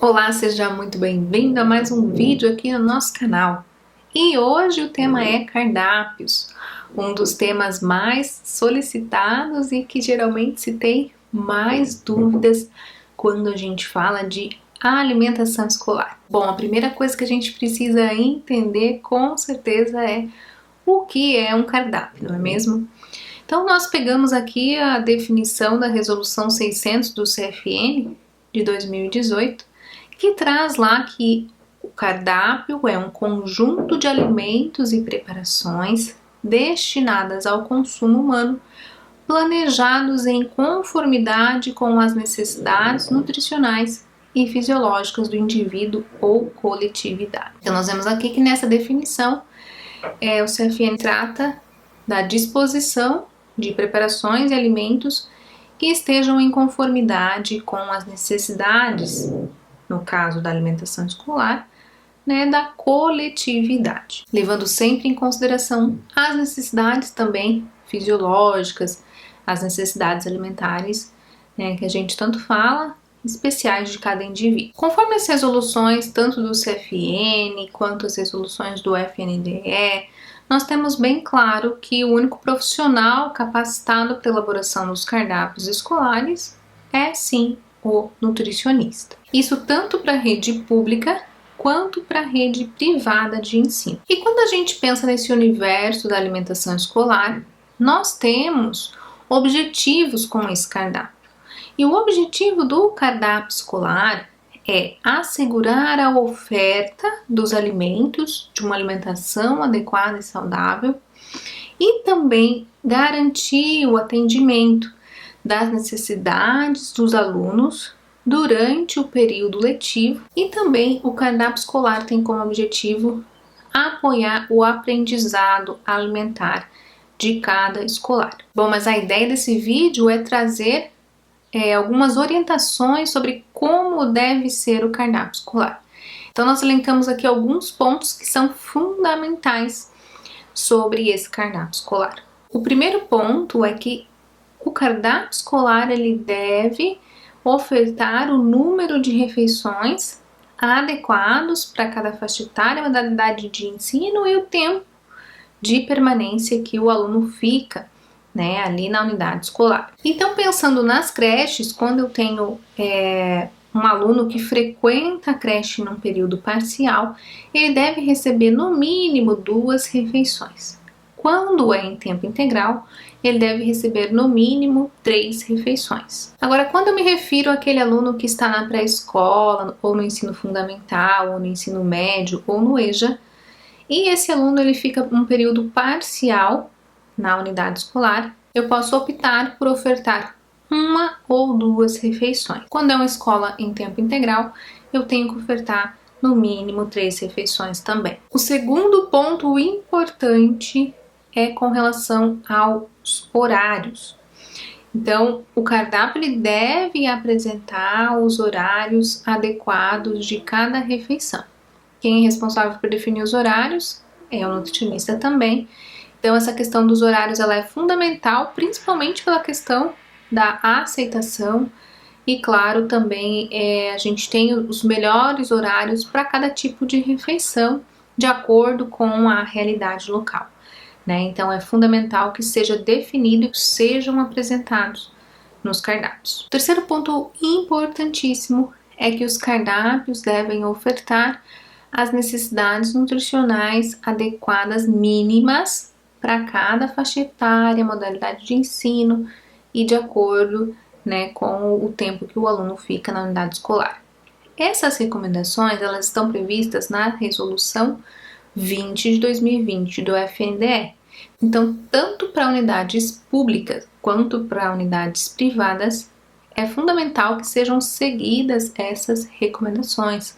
Olá, seja muito bem-vindo a mais um vídeo aqui no nosso canal. E hoje o tema é cardápios, um dos temas mais solicitados e que geralmente se tem mais dúvidas quando a gente fala de alimentação escolar. Bom, a primeira coisa que a gente precisa entender com certeza é o que é um cardápio, não é mesmo? Então nós pegamos aqui a definição da Resolução 600 do CFN de 2018, que traz lá que o cardápio é um conjunto de alimentos e preparações destinadas ao consumo humano, planejados em conformidade com as necessidades nutricionais e fisiológicas do indivíduo ou coletividade. Então nós vemos aqui que nessa definição o CFN trata da disposição de preparações e alimentos que estejam em conformidade com as necessidades, no caso da alimentação escolar, da coletividade, levando sempre em consideração as necessidades também fisiológicas, as necessidades alimentares, que a gente tanto fala, especiais de cada indivíduo. Conforme as resoluções, tanto do CFN quanto as resoluções do FNDE, nós temos bem claro que o único profissional capacitado para a elaboração dos cardápios escolares é sim o nutricionista. Isso tanto para a rede pública quanto para a rede privada de ensino. E quando a gente pensa nesse universo da alimentação escolar, nós temos objetivos com esse cardápio. E o objetivo do cardápio escolar é assegurar a oferta dos alimentos, de uma alimentação adequada e saudável, e também garantir o atendimento das necessidades dos alunos durante o período letivo, e também o cardápio escolar tem como objetivo apoiar o aprendizado alimentar de cada escolar. Bom, mas a ideia desse vídeo é trazer algumas orientações sobre como deve ser o cardápio escolar. Então nós elencamos aqui alguns pontos que são fundamentais sobre esse cardápio escolar. O primeiro ponto é que o cardápio escolar ele deve ofertar o número de refeições adequados para cada faixa etária, modalidade de ensino e o tempo de permanência que o aluno fica ali na unidade escolar. Então, pensando nas creches, quando eu tenho um aluno que frequenta a creche num período parcial, ele deve receber no mínimo 2 refeições. Quando é em tempo integral, ele deve receber no mínimo 3 refeições. Agora, quando eu me refiro àquele aluno que está na pré-escola, ou no ensino fundamental, ou no ensino médio, ou no EJA, e esse aluno ele fica um período parcial na unidade escolar, eu posso optar por ofertar 1 ou 2 refeições. Quando é uma escola em tempo integral, eu tenho que ofertar no mínimo 3 refeições também. O segundo ponto importante é com relação aos horários. Então, o cardápio ele deve apresentar os horários adequados de cada refeição. Quem é responsável por definir os horários é o nutricionista também. Então, essa questão dos horários ela é fundamental, principalmente pela questão da aceitação e, claro, também a gente tem os melhores horários para cada tipo de refeição, de acordo com a realidade local. Então, é fundamental que seja definido e sejam apresentados nos cardápios. O terceiro ponto importantíssimo é que os cardápios devem ofertar as necessidades nutricionais adequadas mínimas para cada faixa etária, modalidade de ensino e de acordo com o tempo que o aluno fica na unidade escolar. Essas recomendações elas estão previstas na Resolução 20 de 2020 do FNDE. Então, tanto para unidades públicas quanto para unidades privadas, é fundamental que sejam seguidas essas recomendações,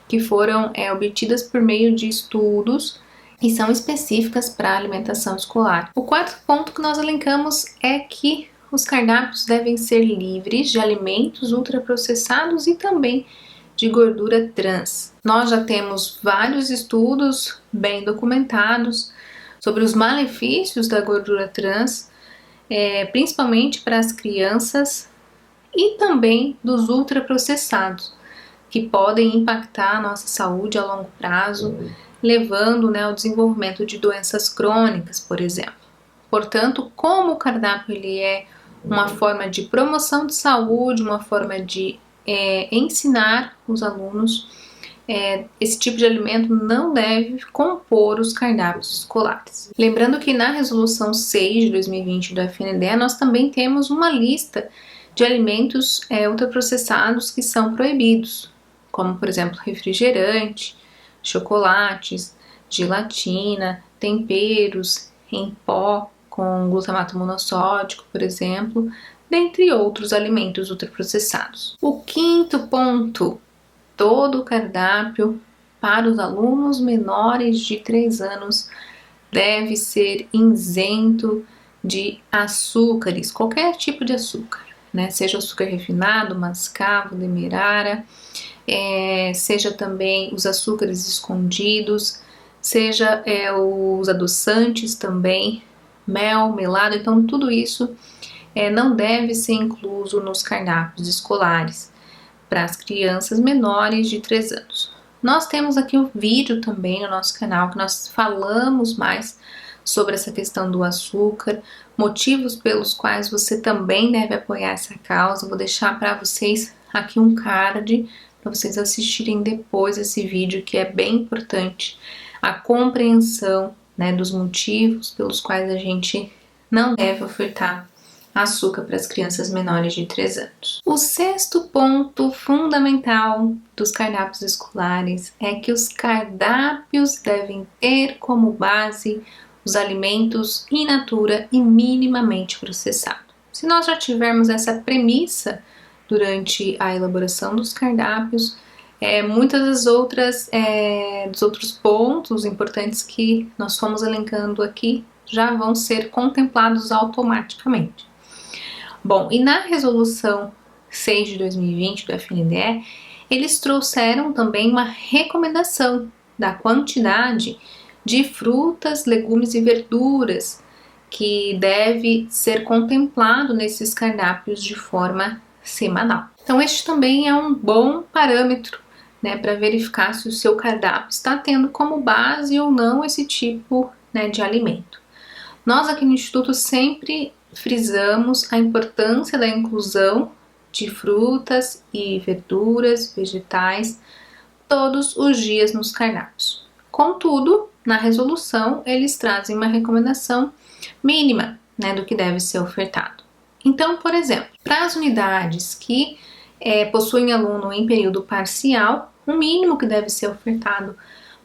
que foram obtidas por meio de estudos e são específicas para a alimentação escolar. O quarto ponto que nós elencamos é que os cardápios devem ser livres de alimentos ultraprocessados e também de gordura trans. Nós já temos vários estudos bem documentados sobre os malefícios da gordura trans, principalmente para as crianças e também dos ultraprocessados. que podem impactar a nossa saúde a longo prazo, levando, né, ao desenvolvimento de doenças crônicas, por exemplo. Portanto, como o cardápio ele é uma forma de promoção de saúde, uma forma de ensinar os alunos, esse tipo de alimento não deve compor os cardápios escolares. Lembrando que na Resolução 6 de 2020 do FNDE, nós também temos uma lista de alimentos ultraprocessados que são proibidos, como, por exemplo, refrigerante, chocolates, gelatina, temperos em pó com glutamato monossódico, por exemplo, dentre outros alimentos ultraprocessados. O quinto ponto: todo o cardápio para os alunos menores de 3 anos deve ser isento de açúcares, qualquer tipo de açúcar, né? Seja açúcar refinado, mascavo, demerara, seja também os açúcares escondidos, seja os adoçantes também, mel, melado. Então tudo isso não deve ser incluso nos cardápios escolares para as crianças menores de 3 anos. Nós temos aqui um vídeo também no nosso canal que nós falamos mais sobre essa questão do açúcar, motivos pelos quais você também deve apoiar essa causa. Vou deixar para vocês aqui um card para vocês assistirem depois esse vídeo, que é bem importante, a compreensão, né, dos motivos pelos quais a gente não deve ofertar açúcar para as crianças menores de 3 anos. O sexto ponto fundamental dos cardápios escolares é que os cardápios devem ter como base os alimentos in natura e minimamente processados. Se nós já tivermos essa premissa durante a elaboração dos cardápios, muitas das outras dos outros pontos importantes que nós fomos elencando aqui já vão ser contemplados automaticamente. Bom, e na Resolução 6 de 2020 do FNDE, eles trouxeram também uma recomendação da quantidade de frutas, legumes e verduras que deve ser contemplado nesses cardápios de forma semanal. Então este também é um bom parâmetro, né, para verificar se o seu cardápio está tendo como base ou não esse tipo, né, de alimento. Nós aqui no Instituto sempre frisamos a importância da inclusão de frutas e verduras, vegetais, todos os dias nos cardápios. Contudo, na resolução, eles trazem uma recomendação mínima, né, do que deve ser ofertado. Então, por exemplo, para as unidades que possuem aluno em período parcial, o mínimo que deve ser ofertado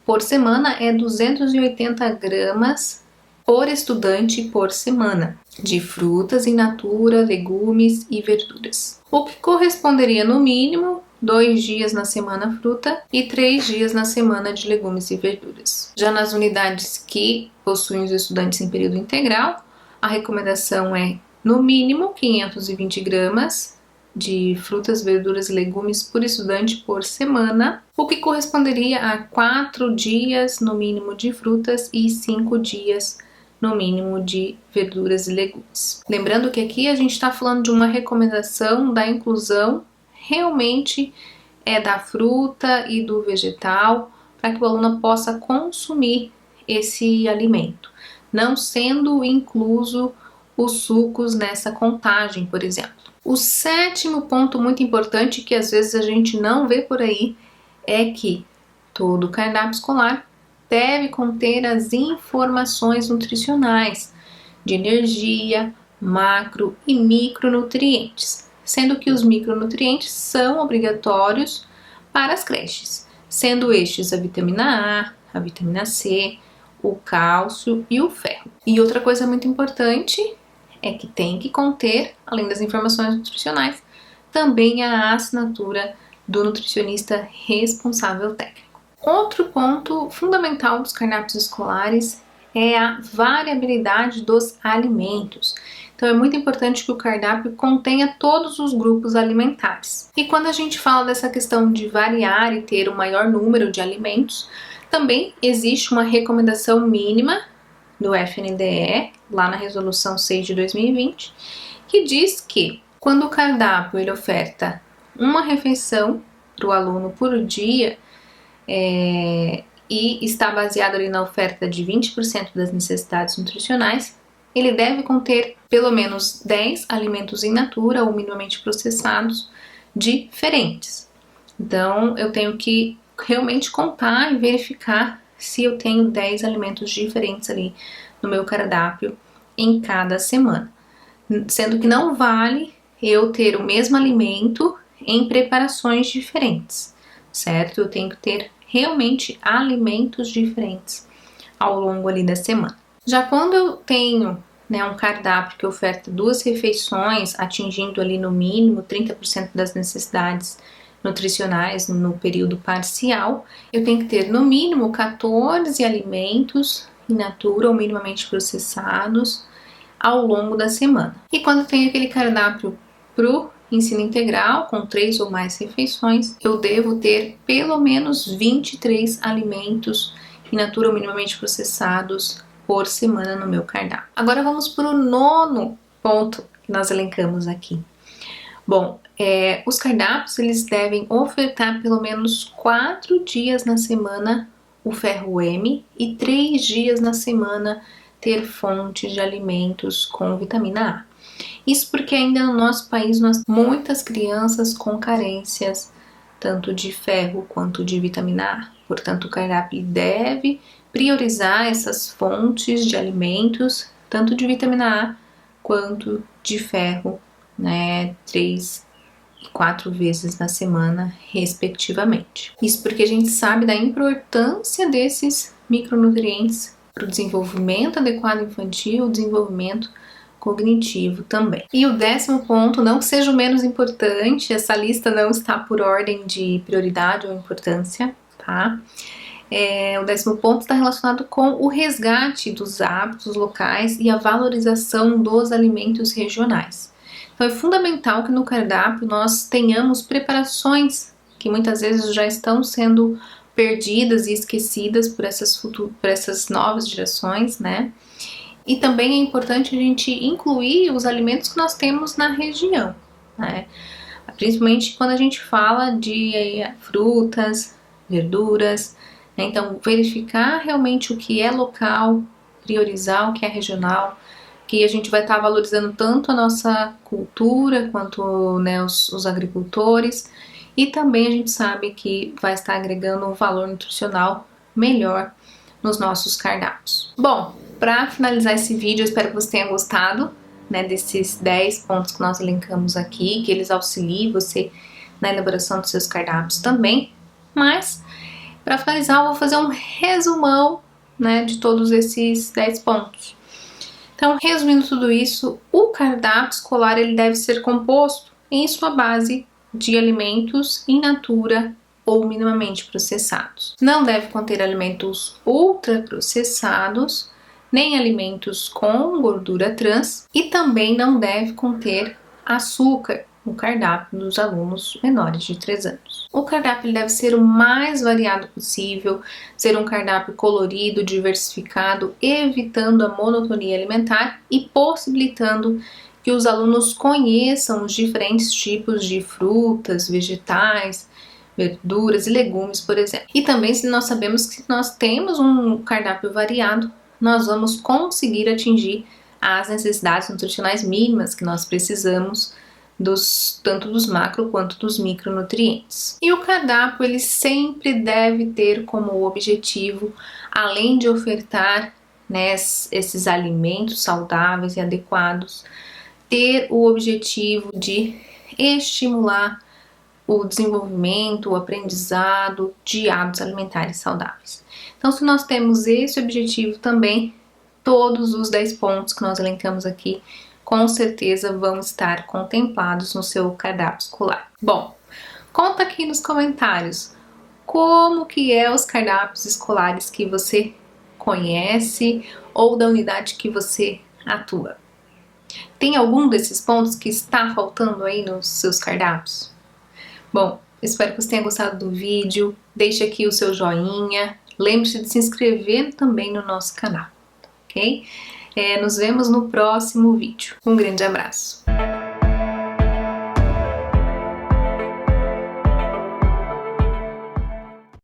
por semana é 280 gramas por estudante por semana de frutas in natura, legumes e verduras, o que corresponderia no mínimo 2 dias na semana fruta e 3 dias na semana de legumes e verduras. Já nas unidades que possuem os estudantes em período integral, a recomendação é no mínimo 520 gramas de frutas, verduras e legumes por estudante por semana, o que corresponderia a 4 dias no mínimo de frutas e 5 dias no mínimo de verduras e legumes. Lembrando que aqui a gente está falando de uma recomendação da inclusão realmente da fruta e do vegetal, para que o aluno possa consumir esse alimento, não sendo incluso os sucos nessa contagem, por exemplo. O sétimo ponto muito importante, que às vezes a gente não vê por aí, é que todo cardápio escolar deve conter as informações nutricionais de energia, macro e micronutrientes, sendo que os micronutrientes são obrigatórios para as creches, sendo estes a vitamina A, a vitamina C, o cálcio e o ferro. E outra coisa muito importante é que tem que conter, além das informações nutricionais, também a assinatura do nutricionista responsável técnico. Outro ponto fundamental dos cardápios escolares é a variabilidade dos alimentos. Então é muito importante que o cardápio contenha todos os grupos alimentares. E quando a gente fala dessa questão de variar e ter um maior número de alimentos, também existe uma recomendação mínima do FNDE, lá na Resolução 6 de 2020, que diz que quando o cardápio ele oferta uma refeição para o aluno por dia, e está baseado ali na oferta de 20% das necessidades nutricionais, ele deve conter pelo menos 10 alimentos in natura ou minimamente processados diferentes. Então, eu tenho que realmente contar e verificar se eu tenho 10 alimentos diferentes ali no meu cardápio em cada semana. Sendo que não vale eu ter o mesmo alimento em preparações diferentes, certo? Eu tenho que ter realmente alimentos diferentes ao longo ali da semana. Já quando eu tenho, né, um cardápio que oferta 2 refeições, atingindo ali no mínimo 30% das necessidades nutricionais no período parcial, eu tenho que ter no mínimo 14 alimentos in natura ou minimamente processados ao longo da semana. E quando tem aquele cardápio pro ensino integral, com 3 ou mais refeições, eu devo ter pelo menos 23 alimentos in natura ou minimamente processados por semana no meu cardápio. Agora vamos para o 9º ponto que nós elencamos aqui. Bom, os cardápios eles devem ofertar pelo menos 4 dias na semana o ferro M e 3 dias na semana ter fontes de alimentos com vitamina A. Isso porque ainda no nosso país nós temos muitas crianças com carências tanto de ferro quanto de vitamina A. Portanto, o cardápio deve priorizar essas fontes de alimentos, tanto de vitamina A quanto de ferro, né, 3 e 4 vezes na semana, respectivamente. Isso porque a gente sabe da importância desses micronutrientes para o desenvolvimento adequado infantil, desenvolvimento cognitivo também. E o 10º ponto, não que seja o menos importante, essa lista não está por ordem de prioridade ou importância, tá? O 10º ponto está relacionado com o resgate dos hábitos locais e a valorização dos alimentos regionais. Então é fundamental que no cardápio nós tenhamos preparações que muitas vezes já estão sendo perdidas e esquecidas por essas novas gerações, né? E também é importante a gente incluir os alimentos que nós temos na região, né? Principalmente quando a gente fala de frutas, verduras, né? Então verificar realmente o que é local, priorizar o que é regional, que a gente vai estar valorizando tanto a nossa cultura quanto, né, os agricultores, e também a gente sabe que vai estar agregando um valor nutricional melhor nos nossos cardápios. Bom, para finalizar esse vídeo, eu espero que você tenha gostado, né, desses 10 pontos que nós elencamos aqui, que eles auxiliem você na elaboração dos seus cardápios também. Mas, para finalizar, eu vou fazer um resumão, né, de todos esses 10 pontos. Então, resumindo tudo isso, o cardápio escolar ele deve ser composto em sua base de alimentos in natura ou minimamente processados. Não deve conter alimentos ultraprocessados, nem alimentos com gordura trans, e também não deve conter açúcar no cardápio dos alunos menores de 3 anos. O cardápio deve ser o mais variado possível, ser um cardápio colorido, diversificado, evitando a monotonia alimentar e possibilitando que os alunos conheçam os diferentes tipos de frutas, vegetais, verduras e legumes, por exemplo. E também, se nós sabemos que nós temos um cardápio variado, nós vamos conseguir atingir as necessidades nutricionais mínimas que nós precisamos, tanto dos macro quanto dos micronutrientes. E o cardápio ele sempre deve ter como objetivo, além de ofertar, né, esses alimentos saudáveis e adequados, ter o objetivo de estimular o desenvolvimento, o aprendizado de hábitos alimentares saudáveis. Então, se nós temos esse objetivo também, todos os 10 pontos que nós elencamos aqui, com certeza vão estar contemplados no seu cardápio escolar. Bom, conta aqui nos comentários como que é os cardápios escolares que você conhece ou da unidade que você atua. Tem algum desses pontos que está faltando aí nos seus cardápios? Bom, espero que você tenha gostado do vídeo, deixe aqui o seu joinha, lembre-se de se inscrever também no nosso canal, ok? Nos vemos no próximo vídeo. Um grande abraço!